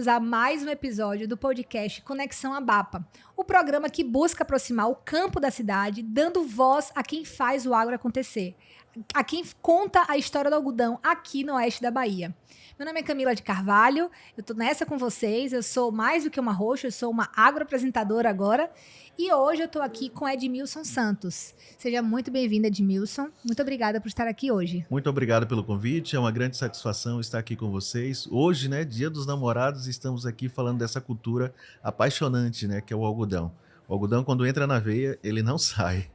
bem-vindos a mais um episódio do podcast Conexão Abapa, o programa que busca aproximar o campo da cidade, dando voz a quem faz o agro acontecer, a quem conta a história do algodão aqui no oeste da Bahia. Meu nome é Camila de Carvalho, eu tô nessa com vocês, eu sou mais do que uma roxa, eu sou uma agroapresentadora agora, e hoje eu tô aqui com Edmilson Santos. Seja muito bem-vindo, Edmilson. Muito obrigada por estar aqui hoje. Muito obrigado pelo convite, é uma grande satisfação estar aqui com vocês. Hoje, né, Dia dos Namorados, estamos aqui falando dessa cultura apaixonante, né, que é o algodão. O algodão, quando entra na veia, ele não sai.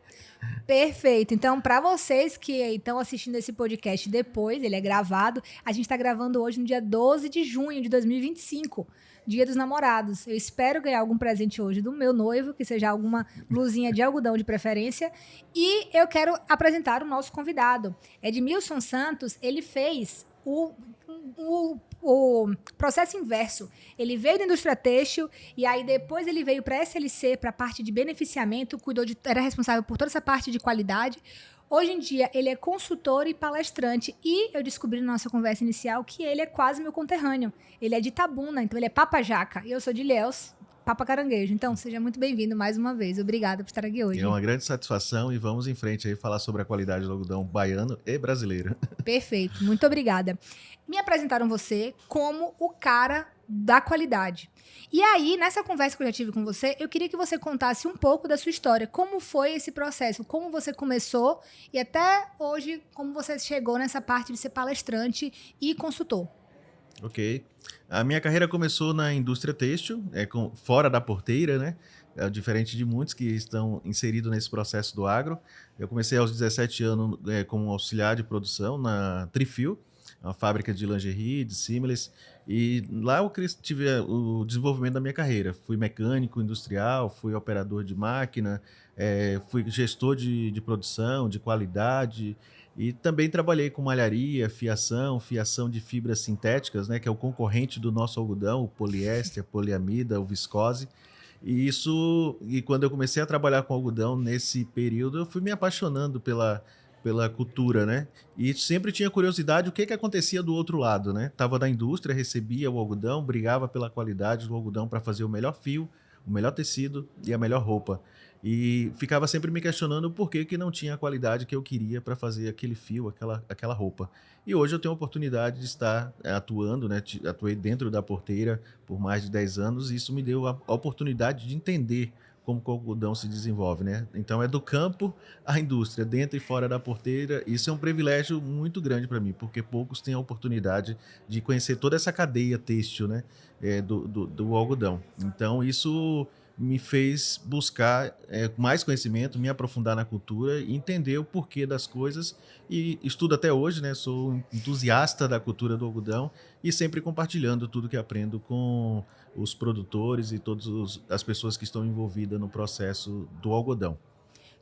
Perfeito. Então, para vocês que estão assistindo esse podcast depois, ele é gravado, a gente está gravando hoje no dia 12 de junho de 2025, Dia dos Namorados. Eu espero ganhar algum presente hoje do meu noivo, que seja alguma blusinha de algodão de preferência. E eu quero apresentar o nosso convidado. Edmilson Santos, ele fez o processo inverso. Ele veio da indústria têxtil e aí depois ele veio para a SLC, para a parte de beneficiamento, era responsável por toda essa parte de qualidade. Hoje em dia ele é consultor e palestrante e eu descobri na nossa conversa inicial que ele é quase meu conterrâneo. Ele é de Itabuna, então ele é Papa Jaca e eu sou de Ilhéus, Papa Caranguejo. Então, seja muito bem-vindo mais uma vez. Obrigada por estar aqui hoje. É uma grande satisfação e vamos em frente aí falar sobre a qualidade do algodão baiano e brasileiro. Perfeito, muito obrigada. Me apresentaram você como o cara da qualidade. E aí, nessa conversa que eu já tive com você, eu queria que você contasse um pouco da sua história. Como foi esse processo? Como você começou e até hoje, como você chegou nessa parte de ser palestrante e consultor? Ok. A minha carreira começou na indústria têxtil, fora da porteira, né? Diferente de muitos que estão inseridos nesse processo do agro. Eu comecei aos 17 anos como auxiliar de produção na Trifil, uma fábrica de lingerie, de símiles, e lá eu tive o desenvolvimento da minha carreira. Fui mecânico industrial, fui operador de máquina, fui gestor de produção, de qualidade, e também trabalhei com malharia, fiação de fibras sintéticas, né, que é o concorrente do nosso algodão, o poliéster, a poliamida, o viscose. E quando eu comecei a trabalhar com algodão nesse período, eu fui me apaixonando pela cultura, né? E sempre tinha curiosidade o que acontecia do outro lado, né? Tava na indústria, recebia o algodão, brigava pela qualidade do algodão para fazer o melhor fio, o melhor tecido e a melhor roupa. E ficava sempre me questionando por que não tinha a qualidade que eu queria para fazer aquele fio, aquela roupa. E hoje eu tenho a oportunidade de estar atuando, né? Atuei dentro da porteira por mais de 10 anos e isso me deu a oportunidade de entender como o algodão se desenvolve, né? Então é do campo à indústria, dentro e fora da porteira. Isso é um privilégio muito grande para mim, porque poucos têm a oportunidade de conhecer toda essa cadeia têxtil, né? Do algodão. Então isso me fez buscar mais conhecimento, me aprofundar na cultura e entender o porquê das coisas. E estudo até hoje, né? Sou um entusiasta da cultura do algodão e sempre compartilhando tudo que aprendo com os produtores e todas as pessoas que estão envolvidas no processo do algodão.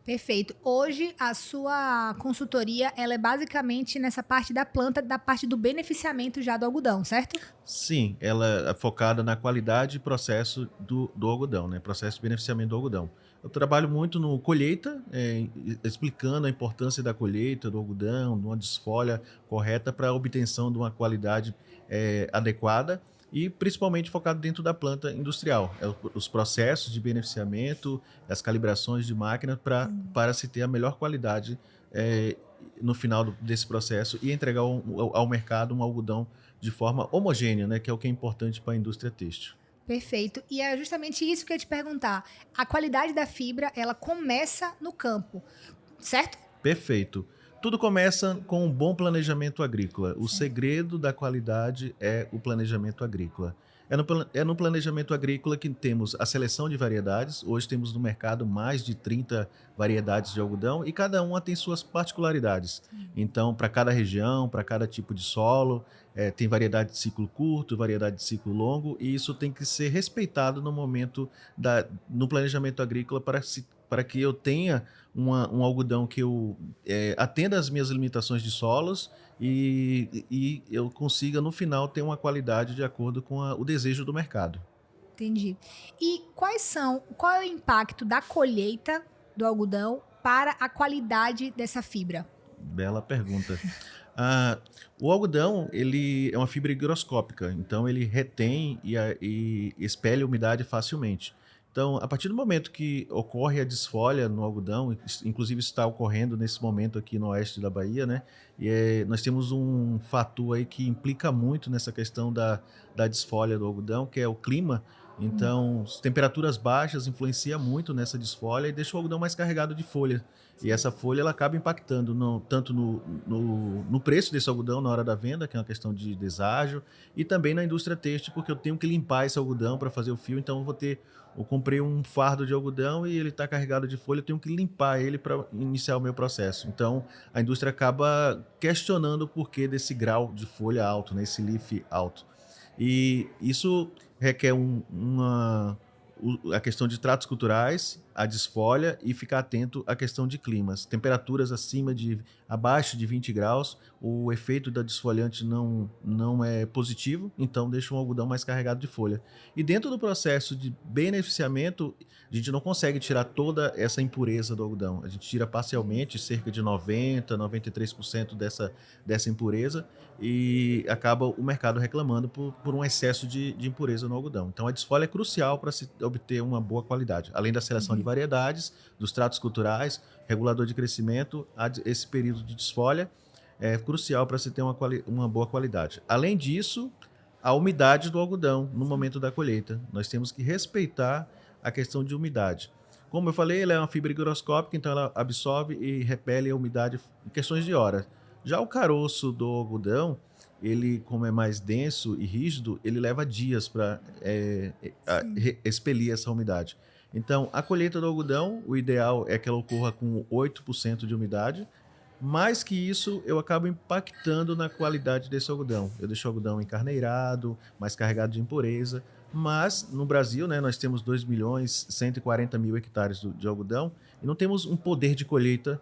Perfeito. Hoje, a sua consultoria, ela é basicamente nessa parte da planta, da parte do beneficiamento já do algodão, certo? Sim, ela é focada na qualidade e processo do algodão, né? Processo de beneficiamento do algodão. Eu trabalho muito no colheita, explicando a importância da colheita do algodão, de uma desfolha correta para a obtenção de uma qualidade adequada e principalmente focado dentro da planta industrial. Os processos de beneficiamento, as calibrações de máquina para se ter a melhor qualidade no final desse processo e entregar ao mercado um algodão de forma homogênea, né, que é o que é importante para a indústria têxtil. Perfeito. E é justamente isso que eu ia te perguntar. A qualidade da fibra, ela começa no campo, certo? Perfeito. Tudo começa com um bom planejamento agrícola. O Sim. segredo da qualidade é o planejamento agrícola. É no planejamento agrícola que temos a seleção de variedades. Hoje temos no mercado mais de 30 variedades de algodão e cada uma tem suas particularidades. Então, para cada região, para cada tipo de solo, tem variedade de ciclo curto, variedade de ciclo longo, e isso tem que ser respeitado no momento no planejamento agrícola para que eu tenha um algodão que eu atenda às minhas limitações de solos e eu consiga, no final, ter uma qualidade de acordo com o desejo do mercado. Entendi. E qual é o impacto da colheita do algodão para a qualidade dessa fibra? Bela pergunta. Ah, o algodão, ele é uma fibra higroscópica, então ele retém e expele umidade facilmente. Então, a partir do momento que ocorre a desfolha no algodão, inclusive isso está ocorrendo nesse momento aqui no oeste da Bahia, né? Nós temos um fator aí que implica muito nessa questão da desfolha do algodão, que é o clima. Então, as temperaturas baixas influenciam muito nessa desfolha e deixa o algodão mais carregado de folha. E essa folha ela acaba impactando tanto no preço desse algodão na hora da venda, que é uma questão de deságio, e também na indústria têxtil, porque eu tenho que limpar esse algodão para fazer o fio, então eu comprei um fardo de algodão e ele está carregado de folha, eu tenho que limpar ele para iniciar o meu processo. Então a indústria acaba questionando o porquê desse grau de folha alto, né, esse leaf alto. E isso requer a questão de tratos culturais, a desfolha e ficar atento à questão de climas. Temperaturas abaixo de 20 graus, o efeito da desfolhante não é positivo, então deixa um algodão mais carregado de folha. E dentro do processo de beneficiamento, a gente não consegue tirar toda essa impureza do algodão. A gente tira parcialmente cerca de 90, 93% dessa impureza e acaba o mercado reclamando por um excesso de impureza no algodão. Então a desfolha é crucial para se obter uma boa qualidade. Além da seleção de variedades, dos tratos culturais, regulador de crescimento, esse período de desfolha é crucial para se ter uma boa qualidade. Além disso, a umidade do algodão no momento da colheita. Nós temos que respeitar a questão de umidade. Como eu falei, ela é uma fibra higroscópica, então ela absorve e repele a umidade em questões de horas. Já o caroço do algodão, ele, como é mais denso e rígido, ele leva dias para expelir essa umidade. Então, a colheita do algodão, o ideal é que ela ocorra com 8% de umidade. Mais que isso, eu acabo impactando na qualidade desse algodão. Eu deixo o algodão encarneirado, mais carregado de impureza. Mas, no Brasil, né, nós temos 2.140.000 hectares de algodão e não temos um poder de colheita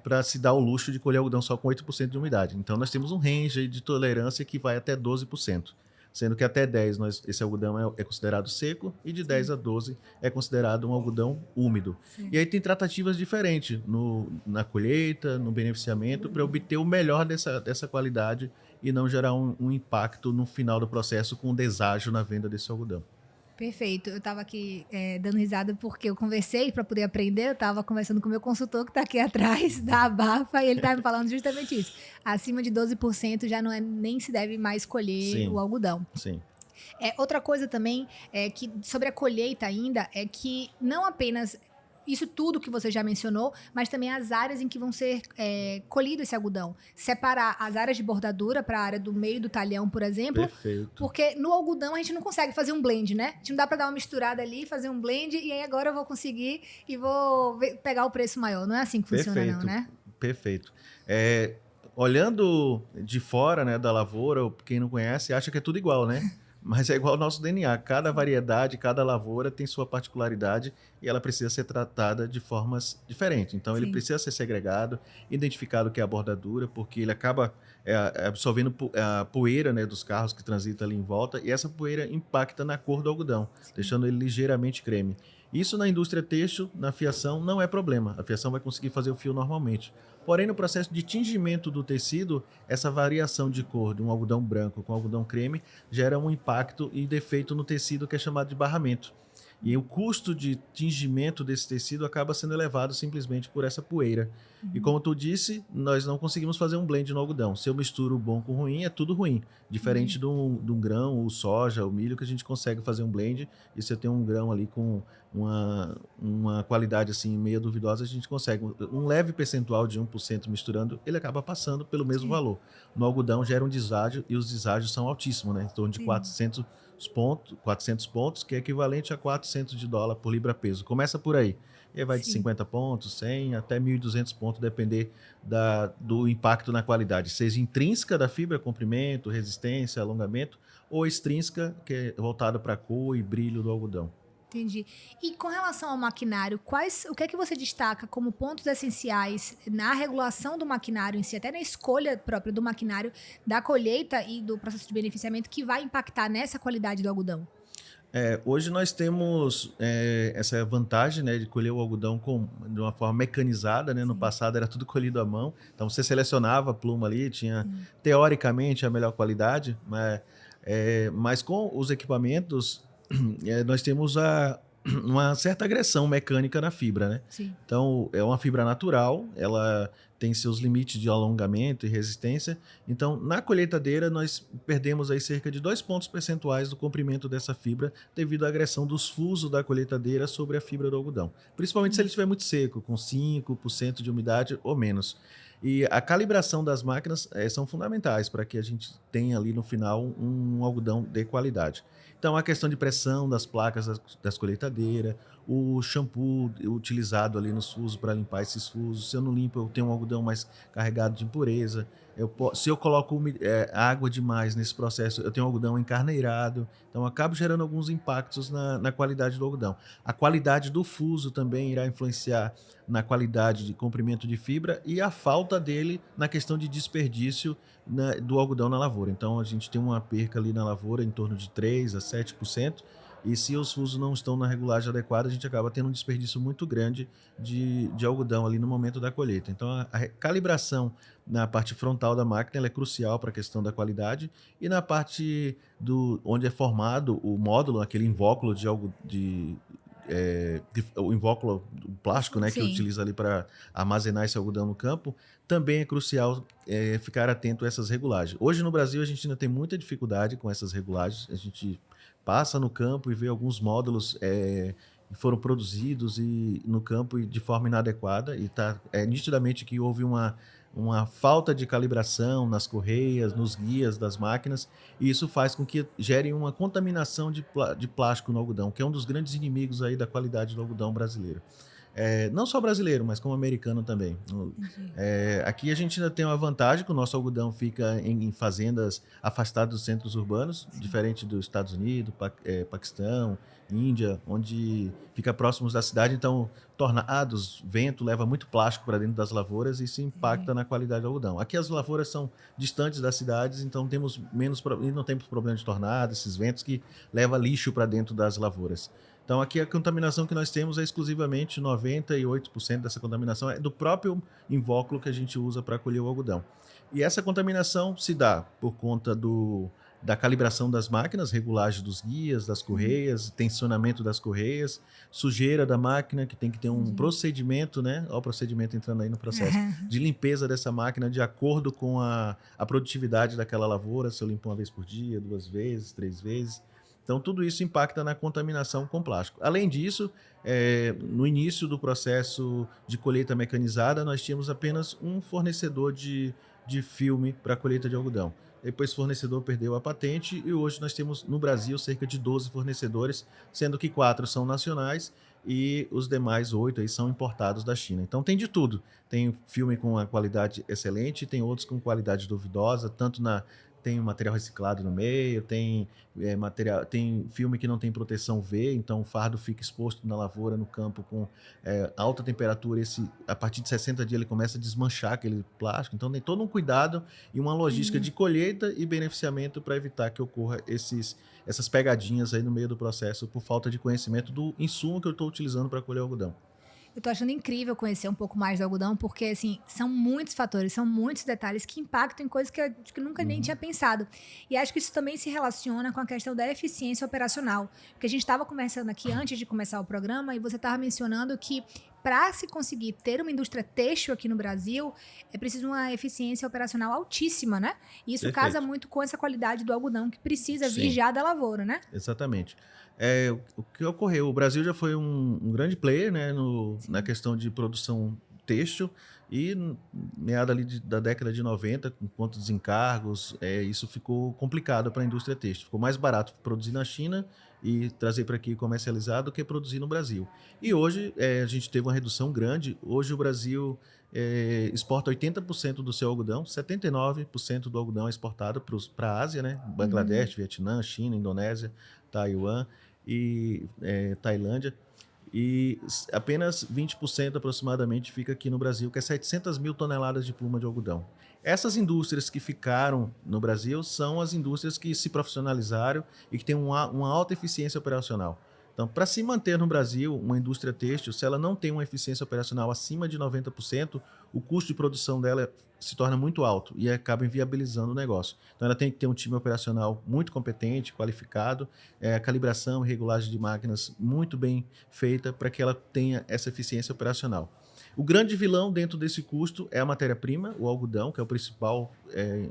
para se dar o luxo de colher algodão só com 8% de umidade. Então, nós temos um range de tolerância que vai até 12%, sendo que até 10% esse algodão é considerado seco e de 10 a 12 é considerado um algodão úmido. Sim. E aí tem tratativas diferentes na colheita, no beneficiamento, para obter o melhor dessa qualidade e não gerar um impacto no final do processo com deságio na venda desse algodão. Perfeito. Eu estava aqui dando risada porque eu conversei para poder aprender. Eu estava conversando com o meu consultor que está aqui atrás da Abafa e ele estava me falando justamente isso. Acima de 12% já não é, nem se deve mais colher o algodão. Sim. Outra coisa também que sobre a colheita ainda é que não apenas isso tudo que você já mencionou, mas também as áreas em que vão ser colhido esse algodão. Separar as áreas de bordadura para a área do meio do talhão, por exemplo. Perfeito. Porque no algodão a gente não consegue fazer um blend, né? A gente não dá para dar uma misturada ali, fazer um blend e aí agora eu vou conseguir e vou pegar o preço maior. Não é assim que funciona. Perfeito. Não, né? Perfeito. Olhando de fora, né, da lavoura, quem não conhece acha que é tudo igual, né? Mas é igual ao nosso DNA. Cada variedade, cada lavoura tem sua particularidade e ela precisa ser tratada de formas diferentes. Então, ele precisa ser segregado, identificado o que é a bordadura, porque ele acaba absorvendo a poeira, né, dos carros que transitam ali em volta e essa poeira impacta na cor do algodão, deixando ele ligeiramente creme. Isso na indústria têxtil, na fiação, não é problema. A fiação vai conseguir fazer o fio normalmente. Porém, no processo de tingimento do tecido, essa variação de cor de um algodão branco com algodão creme gera um impacto e defeito no tecido que é chamado de barramento. E o custo de tingimento desse tecido acaba sendo elevado simplesmente por essa poeira. E como tu disse, nós não conseguimos fazer um blend no algodão. Se eu misturo o bom com o ruim, é tudo ruim. Diferente de um grão, o soja, o milho, que a gente consegue fazer um blend. E se eu tenho um grão ali com uma qualidade assim meio duvidosa, a gente consegue. Um leve percentual de 1% misturando, ele acaba passando pelo mesmo valor. No algodão gera um deságio e os deságios são altíssimos, né? Em torno de 400 pontos, que é equivalente a $400 por libra-peso. Começa por aí. E aí vai de 50 pontos, 100 até 1.200 pontos, depender do impacto na qualidade, seja intrínseca da fibra, comprimento, resistência, alongamento, ou extrínseca, que é voltada para a cor e brilho do algodão. Entendi. E com relação ao maquinário, o que é que você destaca como pontos essenciais na regulação do maquinário em si, até na escolha própria do maquinário, da colheita e do processo de beneficiamento que vai impactar nessa qualidade do algodão? Hoje nós temos essa vantagem, né, de colher o algodão de uma forma mecanizada, né? No Sim, passado era tudo colhido à mão, então você selecionava a pluma ali, tinha sim, teoricamente a melhor qualidade, né? Mas com os equipamentos nós temos uma certa agressão mecânica na fibra, né? sim. Então é uma fibra natural, ela tem seus limites de alongamento e resistência. Então, na colheitadeira, nós perdemos aí cerca de 2 pontos percentuais do comprimento dessa fibra devido à agressão dos fusos da colheitadeira sobre a fibra do algodão. Principalmente se ele estiver muito seco, com 5% de umidade ou menos. E a calibração das máquinas são fundamentais para que a gente tenha ali no final um algodão de qualidade. Então, a questão de pressão das placas das colheitadeiras, o shampoo utilizado ali nos fusos para limpar esses fusos. Se eu não limpo, eu tenho um algodão mais carregado de impureza. Se eu coloco água demais nesse processo, eu tenho um algodão encarneirado. Então, eu acabo gerando alguns impactos na qualidade do algodão. A qualidade do fuso também irá influenciar na qualidade de comprimento de fibra e a falta dele na questão de desperdício do algodão na lavoura. Então, a gente tem uma perca ali na lavoura em torno de 3 a 7%. E se os fusos não estão na regulagem adequada, a gente acaba tendo um desperdício muito grande de algodão ali no momento da colheita. Então, a calibração na parte frontal da máquina ela é crucial para a questão da qualidade. E na parte onde é formado o módulo, aquele invólucro o invólucro o plástico, né, que Sim. utiliza ali para armazenar esse algodão no campo, também é crucial ficar atento a essas regulagens. Hoje no Brasil a gente ainda tem muita dificuldade com essas regulagens. A gente passa no campo e vê alguns módulos que foram produzidos no campo e de forma inadequada e tá nitidamente que houve uma falta de calibração nas correias, nos guias das máquinas, e isso faz com que gere uma contaminação de plástico no algodão, que é um dos grandes inimigos aí da qualidade do algodão brasileiro. Não só brasileiro, mas como americano também. Entendi. Aqui a gente ainda tem uma vantagem que o nosso algodão fica em fazendas afastadas dos centros urbanos, Sim. diferente dos Estados Unidos, Paquistão, Índia, onde fica próximos da cidade, então tornados, vento leva muito plástico para dentro das lavouras e isso impacta Entendi. na qualidade do algodão. Aqui as lavouras são distantes das cidades, então temos e não temos problema de tornado, esses ventos que levam lixo para dentro das lavouras. Então, aqui a contaminação que nós temos é exclusivamente 98% dessa contaminação é do próprio invólucro que a gente usa para colher o algodão. E essa contaminação se dá por conta da calibração das máquinas, regulagem dos guias, das Uhum. correias, tensionamento das correias, sujeira da máquina, que tem que ter um Entendi. procedimento, né? Olha o procedimento entrando aí no processo, de limpeza dessa máquina de acordo com a produtividade daquela lavoura, se eu limpo uma vez por dia, 2 vezes, 3 vezes. Então, tudo isso impacta na contaminação com plástico. Além disso, no início do processo de colheita mecanizada, nós tínhamos apenas um fornecedor de filme para colheita de algodão. Depois, esse fornecedor perdeu a patente e hoje nós temos no Brasil cerca de 12 fornecedores, sendo que 4 são nacionais e os demais 8 aí são importados da China. Então, tem de tudo. Tem filme com uma qualidade excelente, tem outros com qualidade duvidosa, tem material reciclado no meio, tem filme que não tem proteção V, então o fardo fica exposto na lavoura, no campo, com alta temperatura. A partir de 60 dias ele começa a desmanchar aquele plástico. Então tem todo um cuidado e uma logística Entendi. de colheita e beneficiamento para evitar que ocorra essas pegadinhas aí no meio do processo por falta de conhecimento do insumo que eu estou utilizando para colher o algodão. Eu tô achando incrível conhecer um pouco mais do algodão, porque, assim, são muitos fatores, são muitos detalhes que impactam em coisas que eu acho que nunca nem Uhum. tinha pensado. E acho que isso também se relaciona com a questão da eficiência operacional. Porque a gente estava conversando aqui antes de começar o programa e você estava mencionando que para se conseguir ter uma indústria têxtil aqui no Brasil, é preciso uma eficiência operacional altíssima, né? E isso casa Perfeito. muito com essa qualidade do algodão que precisa vir Sim. já da lavoura, né? Exatamente. O que ocorreu? O Brasil já foi um grande player, né, na Sim. questão de produção têxtil e meada ali da década de 90, com ponto de desencargos, isso ficou complicado para a indústria têxtil. Ficou mais barato produzir na China e trazer para aqui e comercializar do que produzir no Brasil. E hoje a gente teve uma redução grande. Hoje o Brasil exporta 80% do seu algodão, 79% do algodão é exportado para a Ásia, né? Uhum. Bangladesh, Vietnã, China, Indonésia, Taiwan e Tailândia. E apenas 20% aproximadamente fica aqui no Brasil, que é 700 mil toneladas de pluma de algodão. Essas indústrias que ficaram no Brasil são as indústrias que se profissionalizaram e que têm uma alta eficiência operacional. Então, para se manter no Brasil uma indústria têxtil, se ela não tem uma eficiência operacional acima de 90%, o custo de produção dela se torna muito alto e acaba inviabilizando o negócio. Então, ela tem que ter um time operacional muito competente, qualificado, calibração e regulagem de máquinas muito bem feita para que ela tenha essa eficiência operacional. O grande vilão dentro desse custo é a matéria-prima, o algodão, que é o principal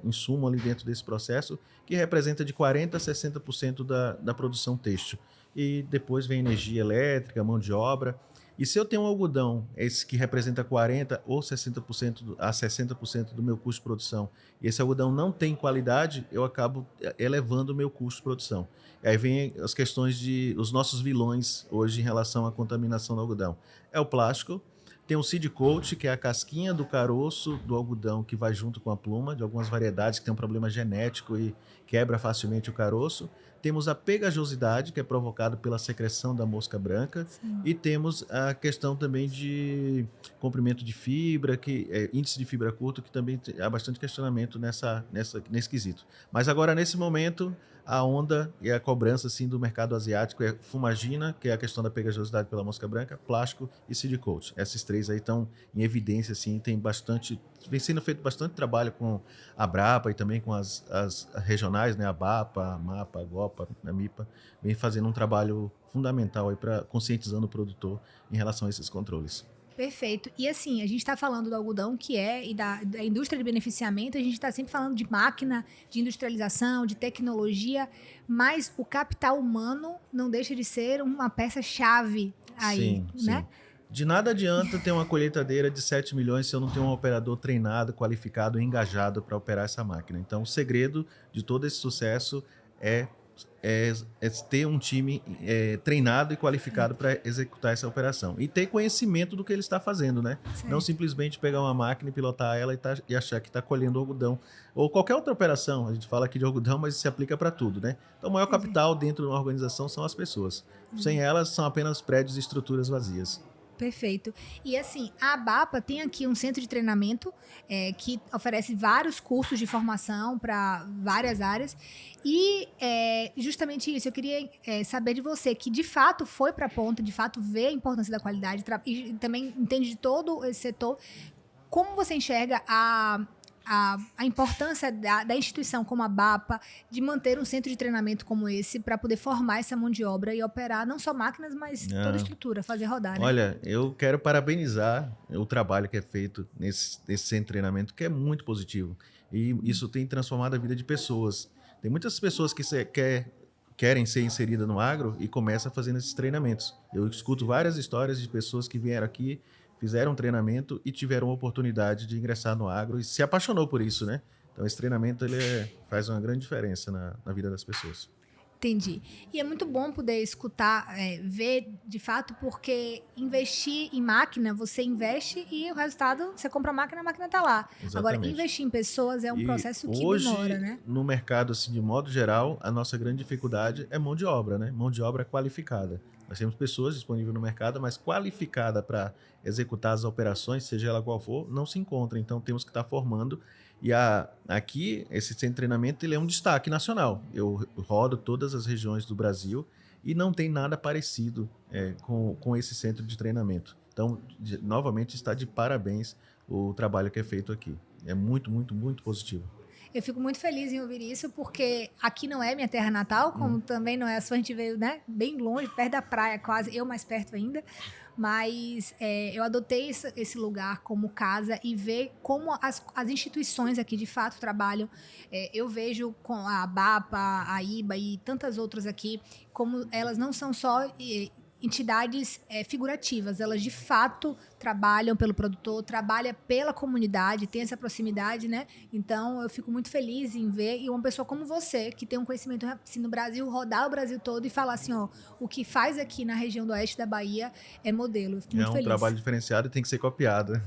insumo ali dentro desse processo, que representa de 40% a 60% da produção têxtil. E depois vem energia elétrica, mão de obra. E se eu tenho um algodão, esse que representa 40% ou 60% a 60% do meu custo de produção, e esse algodão não tem qualidade, eu acabo elevando o meu custo de produção. E aí vem as questões os nossos vilões hoje em relação à contaminação do algodão. É o plástico. Tem o seed coat, que é a casquinha do caroço do algodão que vai junto com a pluma, de algumas variedades que tem um problema genético e quebra facilmente o caroço. Temos a pegajosidade, que é provocada pela secreção da mosca branca. Sim. E temos a questão também de comprimento de fibra, índice de fibra curto, que também há bastante questionamento nesse quesito. Mas agora, nesse momento, a onda e a cobrança assim, do mercado asiático é fumagina, que é a questão da pegajosidade pela mosca branca, plástico e seed coat. Esses três aí estão em evidência, assim, vem sendo feito bastante trabalho com a Brapa e também com as regionais, né, a BAPA, a MAPA, a GOPA, a MIPA, vem fazendo um trabalho fundamental aí para conscientizando o produtor em relação a esses controles. Perfeito. E assim, a gente está falando do algodão e da indústria de beneficiamento, a gente está sempre falando de máquina, de industrialização, de tecnologia, mas o capital humano não deixa de ser uma peça-chave aí, sim, né? Sim. De nada adianta ter uma colheitadeira de 7 milhões se eu não tenho um operador treinado, qualificado e engajado para operar essa máquina. Então, o segredo de todo esse sucesso é ter um time treinado e qualificado para executar essa operação. E ter conhecimento do que ele está fazendo, né? Certo. Não simplesmente pegar uma máquina e pilotar ela e achar que está colhendo algodão. Ou qualquer outra operação. A gente fala aqui de algodão, mas se aplica para tudo, né? Então, o maior capital dentro de uma organização são as pessoas. Sem elas, são apenas prédios e estruturas vazias. Perfeito. E assim, a ABAPA tem aqui um centro de treinamento que oferece vários cursos de formação para várias áreas. E justamente isso, eu queria saber de você, que de fato foi para a ponta, de fato vê a importância da qualidade e também entende de todo esse setor. Como você enxerga a importância da instituição como a BAPA de manter um centro de treinamento como esse para poder formar essa mão de obra e operar não só máquinas, mas toda a estrutura, fazer rodar, né? Olha, eu quero parabenizar o trabalho que é feito nesse centro de treinamento, que é muito positivo. E isso tem transformado a vida de pessoas. Tem muitas pessoas que querem ser inseridas no agro e começam fazendo esses treinamentos. Eu escuto várias histórias de pessoas que vieram aqui, fizeram um treinamento e tiveram a oportunidade de ingressar no agro e se apaixonou por isso, né? Então, esse treinamento faz uma grande diferença na vida das pessoas. Entendi. E é muito bom poder escutar, ver de fato, porque investir em máquina, você investe e o resultado, você compra a máquina está lá. Exatamente. Agora, investir em pessoas é um processo que demora, né? No mercado, assim, de modo geral, a nossa grande dificuldade é mão de obra, né? Mão de obra qualificada. Nós temos pessoas disponíveis no mercado, mas qualificada para executar as operações, seja ela qual for, não se encontra. Então, temos que estar formando. E aqui, esse centro de treinamento ele é um destaque nacional. Eu rodo todas as regiões do Brasil e não tem nada parecido com esse centro de treinamento. Então, novamente, está de parabéns o trabalho que é feito aqui. É muito, muito, muito positivo. Eu fico muito feliz em ouvir isso, porque aqui não é minha terra natal, como também não é a sua. A gente veio, né, bem longe, perto da praia quase, eu mais perto ainda. Mas eu adotei esse lugar como casa e ver como as instituições aqui de fato trabalham. Eu vejo com a BAPA, a IBA e tantas outras aqui, como elas não são só entidades figurativas, elas de fato trabalham pelo produtor, trabalham pela comunidade, tem essa proximidade, né? Então, eu fico muito feliz em ver, e uma pessoa como você, que tem um conhecimento assim, no Brasil, rodar o Brasil todo e falar assim, ó, o que faz aqui na região do oeste da Bahia é modelo. Eu fico muito feliz. Trabalho diferenciado e tem que ser copiado.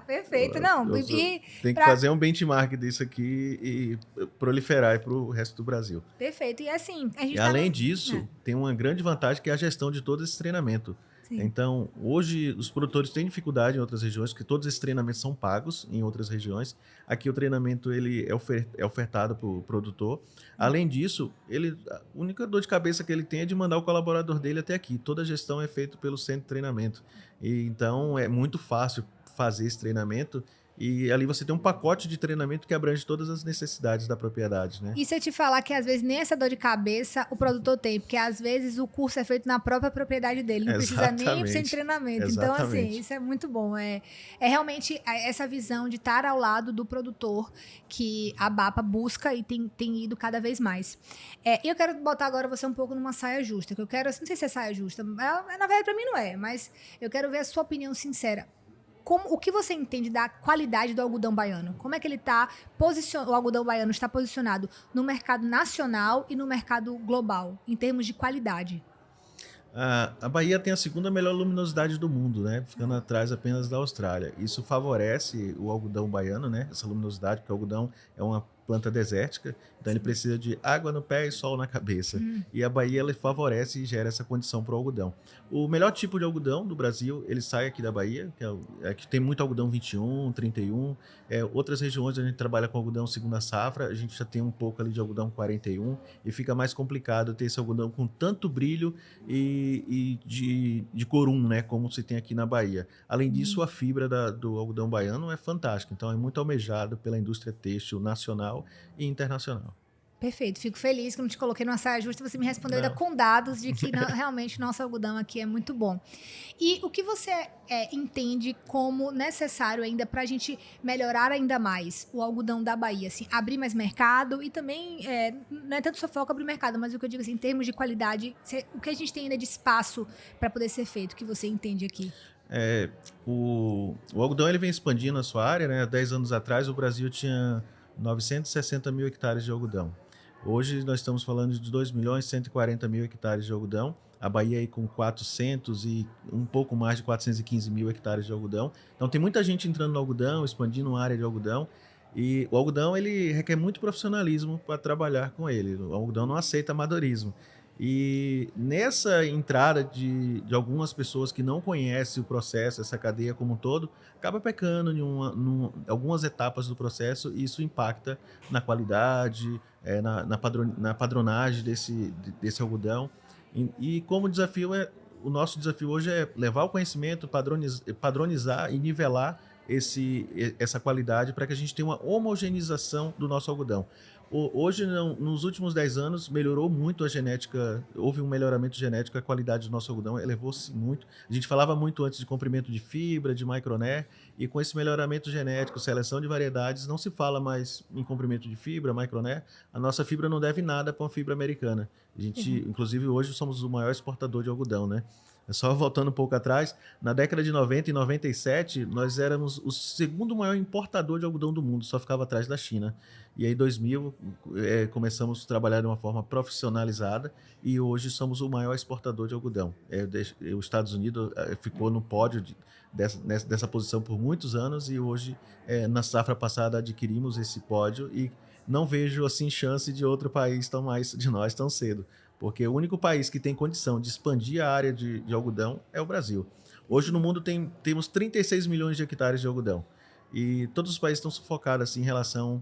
Perfeito, não. Tem que fazer um benchmark disso aqui e proliferar para o resto do Brasil. Perfeito. E assim, a gente além disso, tem uma grande vantagem que é a gestão de todo esse treinamento. Sim. Então, hoje, os produtores têm dificuldade em outras regiões, porque todos esses treinamentos são pagos em outras regiões. Aqui o treinamento ele é ofertado para o produtor. Além disso, a única dor de cabeça que ele tem é de mandar o colaborador dele até aqui. Toda a gestão é feita pelo centro de treinamento. E, então, é muito fácil fazer esse treinamento. E ali você tem um pacote de treinamento que abrange todas as necessidades da propriedade, né? E se eu te falar que às vezes nem essa dor de cabeça o produtor tem, porque às vezes o curso é feito na própria propriedade dele, não precisa nem ser de treinamento. Então, assim, isso é muito bom. É realmente essa visão de estar ao lado do produtor que a BAPA busca e tem ido cada vez mais. E eu quero botar agora você um pouco numa saia justa, que eu quero, não sei se é saia justa, na verdade pra mim não é, mas eu quero ver a sua opinião sincera. O que você entende da qualidade do algodão baiano? Como é que ele está posicionado, o algodão baiano está posicionado no mercado nacional e no mercado global, em termos de qualidade? A Bahia tem a segunda melhor luminosidade do mundo, né? Ficando atrás apenas da Austrália. Isso favorece o algodão baiano, né? Essa luminosidade, porque o algodão é uma planta desértica, então ele precisa de água no pé e sol na cabeça. E a Bahia ela favorece e gera essa condição para o algodão. O melhor tipo de algodão do Brasil, ele sai aqui da Bahia, que tem muito algodão 21, 31. Outras regiões a gente trabalha com algodão segunda safra, a gente já tem um pouco ali de algodão 41 e fica mais complicado ter esse algodão com tanto brilho e de corum, né, como se tem aqui na Bahia. Além disso, a fibra do algodão baiano é fantástica, então é muito almejado pela indústria têxtil nacional e internacional. Perfeito, fico feliz que eu não te coloquei numa saia justa, você me respondeu ainda com dados de que realmente o nosso algodão aqui é muito bom. E o que você entende como necessário ainda para a gente melhorar ainda mais o algodão da Bahia? Assim, abrir mais mercado e também, não é tanto só foco abrir mercado, mas o que eu digo assim, em termos de qualidade, o que a gente tem ainda de espaço para poder ser feito, que você entende aqui? O algodão ele vem expandindo a sua área, né? Há 10 anos atrás o Brasil tinha 960 mil hectares de algodão. Hoje nós estamos falando de 2 milhões e 140 mil hectares de algodão. A Bahia aí com 400 e um pouco mais de 415 mil hectares de algodão. Então tem muita gente entrando no algodão, expandindo a área de algodão. E o algodão ele requer muito profissionalismo para trabalhar com ele. O algodão não aceita amadorismo. E nessa entrada de algumas pessoas que não conhecem o processo, essa cadeia como um todo, acaba pecando em algumas etapas do processo e isso impacta na qualidade, na padronagem desse algodão. E como desafio, o nosso desafio hoje é levar o conhecimento, padronizar e nivelar essa qualidade para que a gente tenha uma homogeneização do nosso algodão. Hoje, nos últimos 10 anos, melhorou muito a genética, houve um melhoramento genético, a qualidade do nosso algodão elevou-se muito. A gente falava muito antes de comprimento de fibra, de microné, e com esse melhoramento genético, seleção de variedades, não se fala mais em comprimento de fibra, microné. A nossa fibra não deve nada para uma fibra americana. A gente, inclusive, hoje somos o maior exportador de algodão, né? Só voltando um pouco atrás, na década de 90 e 97, nós éramos o segundo maior importador de algodão do mundo, só ficava atrás da China. E aí, em 2000, começamos a trabalhar de uma forma profissionalizada e hoje somos o maior exportador de algodão. Os Estados Unidos ficou no pódio dessa posição por muitos anos e hoje, na safra passada, adquirimos esse pódio e não vejo assim chance de outro país tomar isso de nós tão cedo. Porque o único país que tem condição de expandir a área de algodão é o Brasil. Hoje no mundo temos 36 milhões de hectares de algodão. E todos os países estão sufocados assim, em relação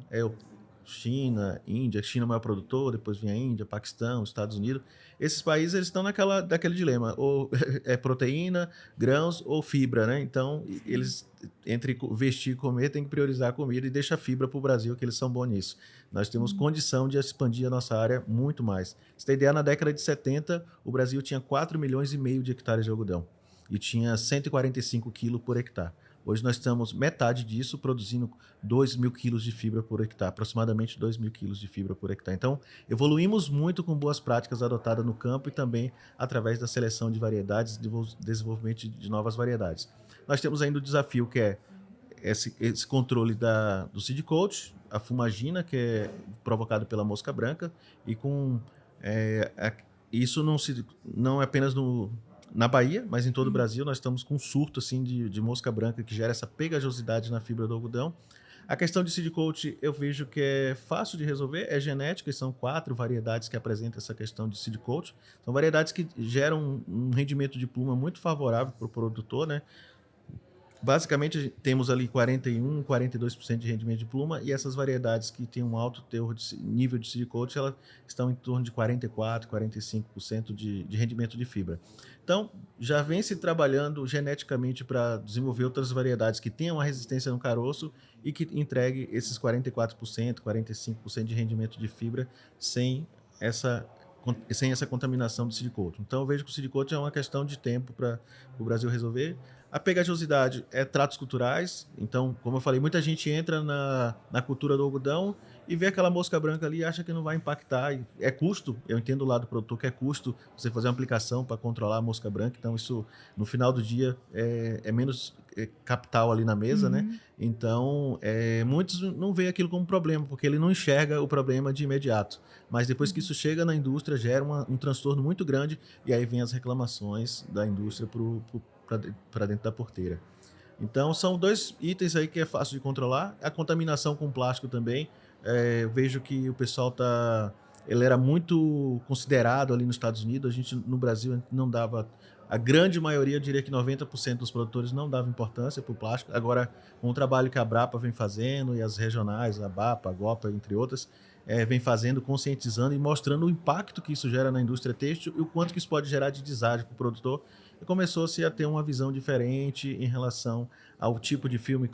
China, Índia. China é o maior produtor, depois vem a Índia, Paquistão, Estados Unidos. Esses países eles estão daquele dilema. Ou é proteína, grãos ou fibra, né? Então, eles, entre vestir e comer, tem que priorizar a comida e deixa a fibra para o Brasil, que eles são bons nisso. Nós temos condição de expandir a nossa área muito mais. Você tem ideia, na década de 70, o Brasil tinha 4 milhões e meio de hectares de algodão e tinha 145 quilos por hectare. Hoje nós estamos metade disso, produzindo 2 mil quilos de fibra por hectare, aproximadamente 2 mil quilos de fibra por hectare. Então, evoluímos muito com boas práticas adotadas no campo e também através da seleção de variedades e desenvolvimento de novas variedades. Nós temos ainda o desafio que é esse controle do seed coat, a fumagina, que é provocado pela mosca branca, e isso não é apenas na Bahia, mas em todo o Brasil nós estamos com um surto assim, de mosca branca que gera essa pegajosidade na fibra do algodão. A questão de seed coat eu vejo que é fácil de resolver, é genética, são 4 variedades que apresentam essa questão de seed coat. São variedades que geram um rendimento de pluma muito favorável para o produtor, né? Basicamente, temos ali 41%, 42% de rendimento de pluma, e essas variedades que têm um alto teor de nível de seed coat, elas estão em torno de 44%, 45% de rendimento de fibra. Então, já vem se trabalhando geneticamente para desenvolver outras variedades que tenham uma resistência no caroço e que entregue esses 44%, 45% de rendimento de fibra sem essa contaminação do seed coat. Então, eu vejo que o seed coat é uma questão de tempo para o Brasil resolver. A pegajosidade é tratos culturais. Então, como eu falei, muita gente entra na cultura do algodão e vê aquela mosca branca ali e acha que não vai impactar. E é custo, eu entendo o lado do produtor que é custo você fazer uma aplicação para controlar a mosca branca. Então, isso, no final do dia, é menos capital ali na mesa, né? Então, muitos não veem aquilo como problema, porque ele não enxerga o problema de imediato. Mas depois que isso chega na indústria, gera um transtorno muito grande e aí vem as reclamações da indústria para dentro da porteira. Então, são 2 itens aí que é fácil de controlar. A contaminação com plástico também. Eu vejo que o pessoal ele era muito considerado ali nos Estados Unidos. A gente, no Brasil, não dava... A grande maioria, eu diria que 90% dos produtores não dava importância para o plástico. Agora, com o trabalho que a Brapa vem fazendo, e as regionais, a BAPA, a GOPA, entre outras, vem fazendo, conscientizando e mostrando o impacto que isso gera na indústria têxtil e o quanto que isso pode gerar de deságio para o produtor. E começou-se a ter uma visão diferente em relação ao tipo de filme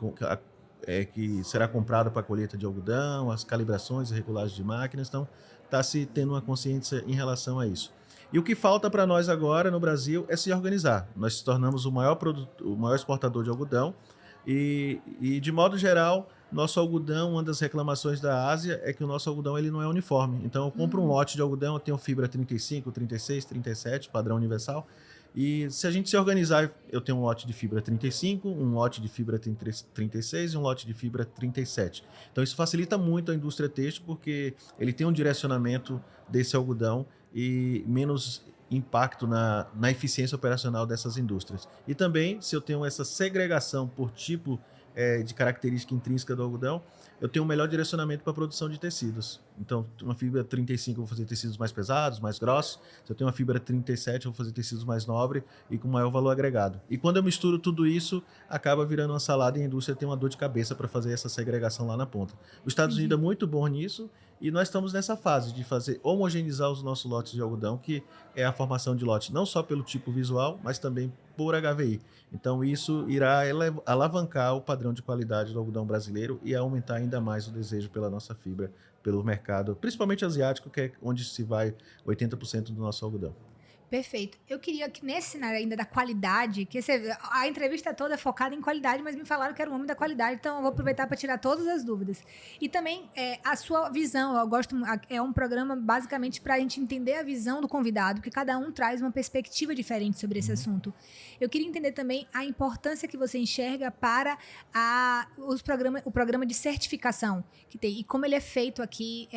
que será comprado para a colheita de algodão, as calibrações e regulagens de máquinas. Então, está se tendo uma consciência em relação a isso. E o que falta para nós agora no Brasil é se organizar. Nós nos tornamos o maior exportador de algodão e, de modo geral, nosso algodão, uma das reclamações da Ásia é que o nosso algodão ele não é uniforme. Então, eu compro um lote de algodão, eu tenho fibra 35, 36, 37, padrão universal. E se a gente se organizar, eu tenho um lote de fibra 35, um lote de fibra 36 e um lote de fibra 37. Então isso facilita muito a indústria têxtil porque ele tem um direcionamento desse algodão e menos impacto na eficiência operacional dessas indústrias. E também, se eu tenho essa segregação por tipo de característica intrínseca do algodão, eu tenho um melhor direcionamento para a produção de tecidos. Então, uma fibra 35 eu vou fazer tecidos mais pesados, mais grossos. Se eu tenho uma fibra 37, eu vou fazer tecidos mais nobres e com maior valor agregado. E quando eu misturo tudo isso, acaba virando uma salada e a indústria tem uma dor de cabeça para fazer essa segregação lá na ponta. Os Estados Unidos é muito bom nisso e nós estamos nessa fase de fazer homogeneizar os nossos lotes de algodão, que é a formação de lote não só pelo tipo visual, mas também por HVI. Então, isso irá alavancar o padrão de qualidade do algodão brasileiro e aumentar ainda mais o desejo pela nossa fibra, pelo mercado, principalmente asiático, que é onde se vai 80% do nosso algodão. Perfeito. Eu queria que nesse cenário ainda da qualidade, que a entrevista toda é focada em qualidade, mas me falaram que era um homem da qualidade, então eu vou aproveitar para tirar todas as dúvidas. E também a sua visão, eu gosto, é um programa basicamente para a gente entender a visão do convidado, que cada um traz uma perspectiva diferente sobre esse assunto. Eu queria entender também a importância que você enxerga para o programa de certificação que tem, e como ele é feito aqui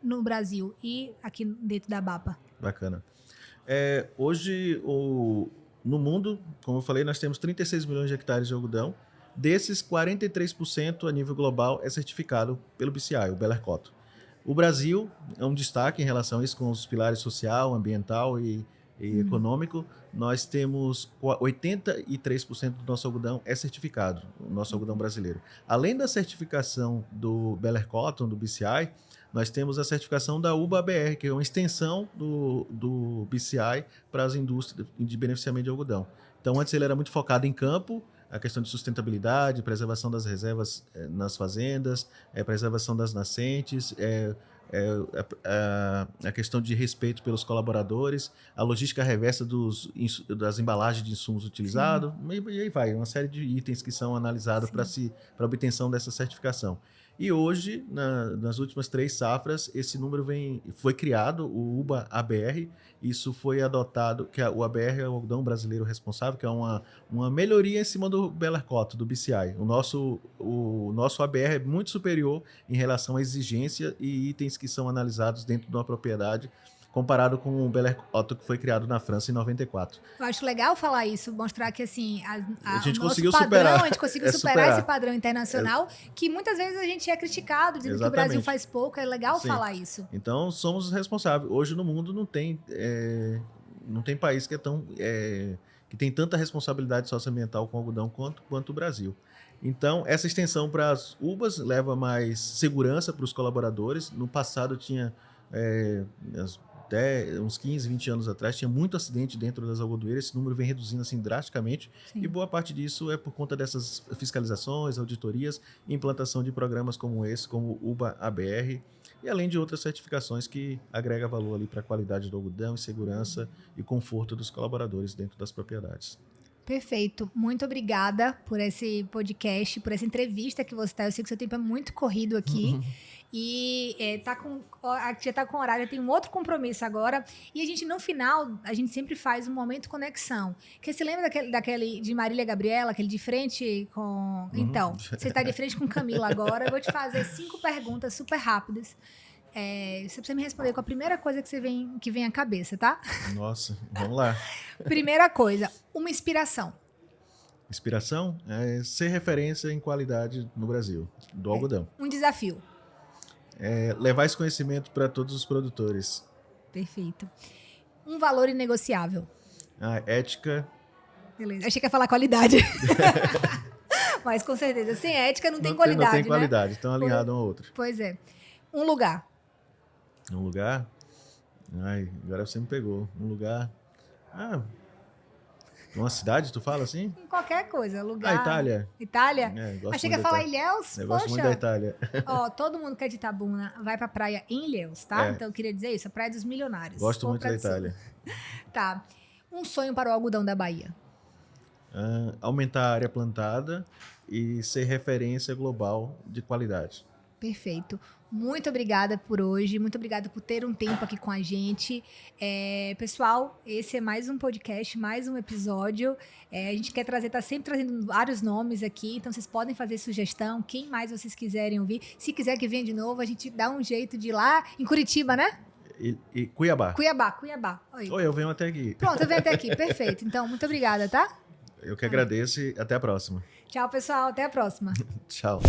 no Brasil e aqui dentro da BAPA. Bacana. Hoje, no mundo, como eu falei, nós temos 36 milhões de hectares de algodão. Desses, 43% a nível global é certificado pelo BCI, o Beller Cotton. O Brasil é um destaque em relação a isso, com os pilares social, ambiental e econômico. Nós temos 83% do nosso algodão é certificado, o nosso algodão brasileiro. Além da certificação do Beller Cotton, do BCI, nós temos a certificação da UBA-BR, que é uma extensão do BCI para as indústrias de beneficiamento de algodão. Então, antes ele era muito focado em campo, a questão de sustentabilidade, preservação das reservas nas fazendas, preservação das nascentes, a questão de respeito pelos colaboradores, a logística reversa das embalagens de insumos utilizados, e aí vai, uma série de itens que são analisados para obtenção dessa certificação. E hoje, nas últimas 3 safras, esse número foi criado, o UBA-ABR. Isso foi adotado, que o ABR é o algodão brasileiro responsável, que é uma melhoria em cima do Beller Cotton, do BCI. O nosso ABR é muito superior em relação à exigência e itens que são analisados dentro de uma propriedade comparado com o Bel Air Otto, que foi criado na França em 94. Eu acho legal falar isso, mostrar que assim, A gente o nosso conseguiu padrão, superar. a gente conseguiu superar esse padrão internacional, que muitas vezes a gente é criticado, dizendo que o Brasil faz pouco, é legal falar isso. Então, somos responsáveis. Hoje no mundo não tem país que que tem tanta responsabilidade socioambiental com o algodão quanto o Brasil. Então, essa extensão para as uvas leva mais segurança para os colaboradores. No passado tinha até uns 15, 20 anos atrás, tinha muito acidente dentro das algodoeiras, esse número vem reduzindo assim drasticamente. Sim. E boa parte disso é por conta dessas fiscalizações, auditorias e implantação de programas como esse, como o UBA ABR, e além de outras certificações que agrega valor ali para a qualidade do algodão e segurança e conforto dos colaboradores dentro das propriedades. Perfeito. Muito obrigada por esse podcast, por essa entrevista que você está. Eu sei que seu tempo é muito corrido aqui. E já está com horário, tem um outro compromisso agora. E a gente, no final, a gente sempre faz um momento conexão. Que você lembra daquele de Marília Gabriela, aquele de frente com... Então, você está de frente com Camila agora. Eu vou te fazer 5 perguntas super rápidas. Você precisa me responder com a primeira coisa que vem à cabeça, tá? Nossa, vamos lá. Primeira coisa, uma inspiração. Inspiração é ser referência em qualidade no Brasil, do algodão. Um desafio. Levar esse conhecimento para todos os produtores. Perfeito. Um valor inegociável. Ética. Beleza, achei que ia falar qualidade. Mas com certeza, sem ética não tem qualidade, não tem qualidade, estão alinhados um ao outro. Pois é. Um lugar. Um lugar? Ai, agora você me pegou. Um lugar... uma cidade, tu fala assim? Qualquer coisa, lugar. Itália. Itália? Achei que ia falar Ilhéus. Eu gosto muito da Itália. Todo mundo que é de Itabuna vai pra praia em Ilhéus, tá? Então eu queria dizer isso, a Praia dos Milionários. Gosto muito da Itália. Tá. Um sonho para o algodão da Bahia. Aumentar a área plantada e ser referência global de qualidade. Perfeito. Muito obrigada por hoje, muito obrigada por ter um tempo aqui com a gente. Pessoal, esse é mais um podcast, mais um episódio. A gente quer tá sempre trazendo vários nomes aqui, então vocês podem fazer sugestão, quem mais vocês quiserem ouvir. Se quiser que venha de novo, a gente dá um jeito de ir lá em Curitiba, né? E Cuiabá. Cuiabá. Oi, eu venho até aqui. Pronto, eu venho até aqui, perfeito. Então, muito obrigada, tá? Eu que agradeço e até a próxima. Tchau, pessoal, até a próxima. Tchau.